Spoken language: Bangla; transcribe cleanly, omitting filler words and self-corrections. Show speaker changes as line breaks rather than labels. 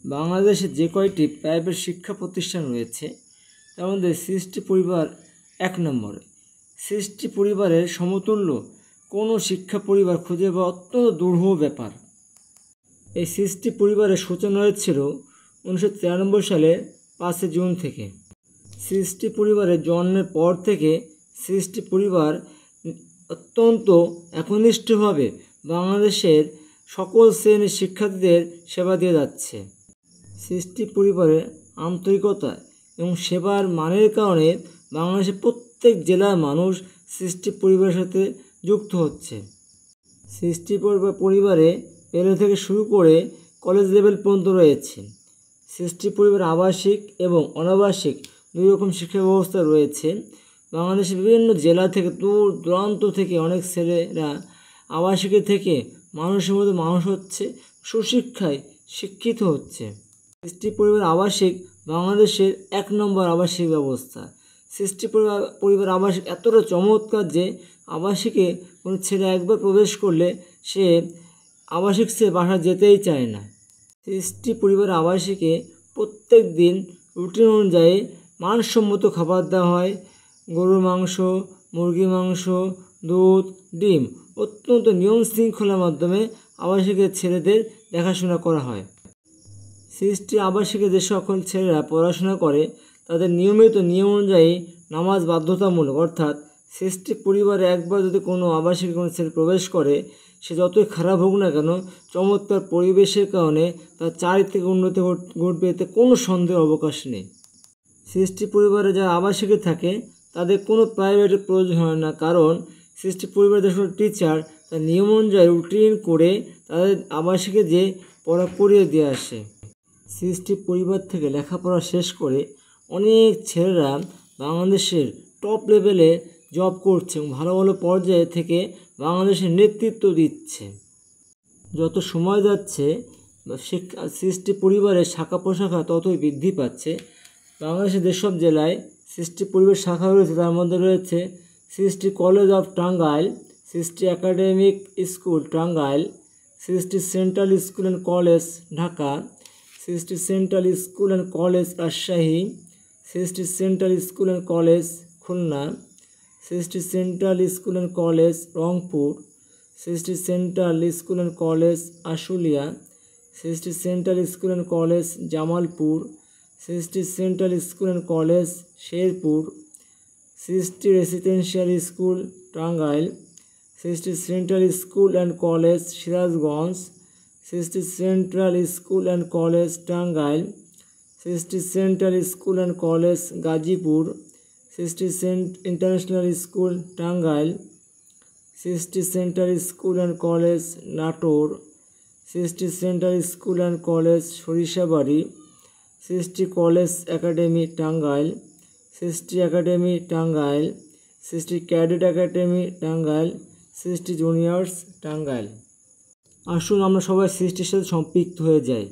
বাংলাদেশে যে কয়টি প্রাইভেট শিক্ষা প্রতিষ্ঠান রয়েছে তার মধ্যে সৃষ্টি পরিবার 1 নম্বরে। সৃষ্টি পরিবারের সমতুল্য কোনো শিক্ষা পরিবার খুঁজে পাওয়া অত্যন্ত দুরূহ ব্যাপার। এই সৃষ্টি পরিবারের সূচনা হয়েছিল 1993 সালে 5 জুন থেকে। সৃষ্টি পরিবারের জন্মের পর থেকে সৃষ্টি পরিবার অত্যন্ত একনিষ্ঠভাবে বাংলাদেশের সকল শ্রেণীর শিক্ষার্থীদের সেবা দিয়ে যাচ্ছে। সৃষ্টি পরিবারের আন্তরিকতা এবং সেবার মানের কারণে বাংলাদেশের প্রত্যেক জেলার মানুষ সৃষ্টি পরিবারের সাথে যুক্ত হচ্ছে। সৃষ্টি পরিবারে প্লে থেকে শুরু করে কলেজ লেভেল পর্যন্ত রয়েছে। সৃষ্টি পরিবার আবাসিক এবং অনাবাসিক দুই রকম শিক্ষা ব্যবস্থা রয়েছে। বাংলাদেশের বিভিন্ন জেলা থেকে দূর দূরান্ত থেকে অনেক ছেলেরা আবাসিকের থেকে মানুষের মধ্যে মানুষ হচ্ছে, সুশিক্ষায় শিক্ষিত হচ্ছে। সৃষ্টি পরিবার আবাসিক বাংলাদেশের 1 নম্বর আবাসিক ব্যবস্থা। সৃষ্টি পরিবার আবাসিক এতটা চমৎকার যে আবাসিকে কোনো ছেলে একবার প্রবেশ করলে সে আবাসিক সে বাসা যেতেই চায় না। সৃষ্টি পরিবার আবাসিকে প্রত্যেক দিন রুটিন অনুযায়ী মানসম্মত খাবার দেওয়া হয়। গরুর মাংস, মুরগির মাংস, দুধ, ডিম অত্যন্ত নিয়ম শৃঙ্খলার মাধ্যমে আবাসিকের ছেলেদের দেখাশোনা করা হয়। সৃষ্টি আবাসিকে যে সকল ছেলেরা পড়াশোনা করে তাদের নিয়মিত নিয়ম অনুযায়ী নামাজ বাধ্যতামূলক, অর্থাৎ সৃষ্টি পরিবারে একবার যদি কোনো আবাসিকে কোনো ছেলে প্রবেশ করে সে যতই খারাপ হোক না কেন চমৎকার পরিবেশের কারণে তার চারিত্রিক উন্নতি ঘটবে, এতে কোনো সন্দেহের অবকাশ নেই। সৃষ্টি পরিবারে যারা আবাসিকে থাকে তাদের কোনো প্রাইভেটের প্রয়োজন হয় না, কারণ সৃষ্টি পরিবারের যে সকল টিচার তার নিয়ম অনুযায়ী রুটিন করে তাদের আবাসিকে যে পড়া পড়িয়ে দিয়ে আসে। সৃষ্টি পরিবার থেকে লেখাপড়া শেষ করে অনেক ছেলেরা বাংলাদেশের টপ লেভেলে জব করছে এবং ভালো ভালো পর্যায়ে থেকে বাংলাদেশের নেতৃত্ব দিচ্ছে। যত সময় যাচ্ছে সৃষ্টি পরিবারের শাখা প্রশাখা ততই বৃদ্ধি পাচ্ছে। বাংলাদেশের যেসব জেলায় সৃষ্টি পরিবার শাখা রয়েছে তার মধ্যে রয়েছে সৃষ্টি কলেজ অফ টাঙ্গাইল, সৃষ্টি academic school Tangail, Srishti central school and college Dhaka, Srishti central school and college Rajshahi, Srishti central school and college Khulna, Srishti central school and college Rangpur, Srishti central school and college Ashulia, Srishti central school and college Jamalpur, Srishti central school and college Sherpur, Srishti residential school Tangail, Srishti central school and college Sirajganj, Srishti central school and college Tangail, Srishti central school and college Gazipur, Srishti international school Tangail, Srishti central school and college Natore, Srishti central school and college Sarishabari, Srishti college academy Tangail, সৃষ্টি একাডেমি টাঙ্গাইল, সৃষ্টি ক্যাডেট একাডেমি টাঙ্গাইল, সৃষ্টি জুনিয়র্স টাঙ্গাইল। আসুন আমরা সবাই সৃষ্টির সাথে সম্পৃক্ত হয়ে যাই।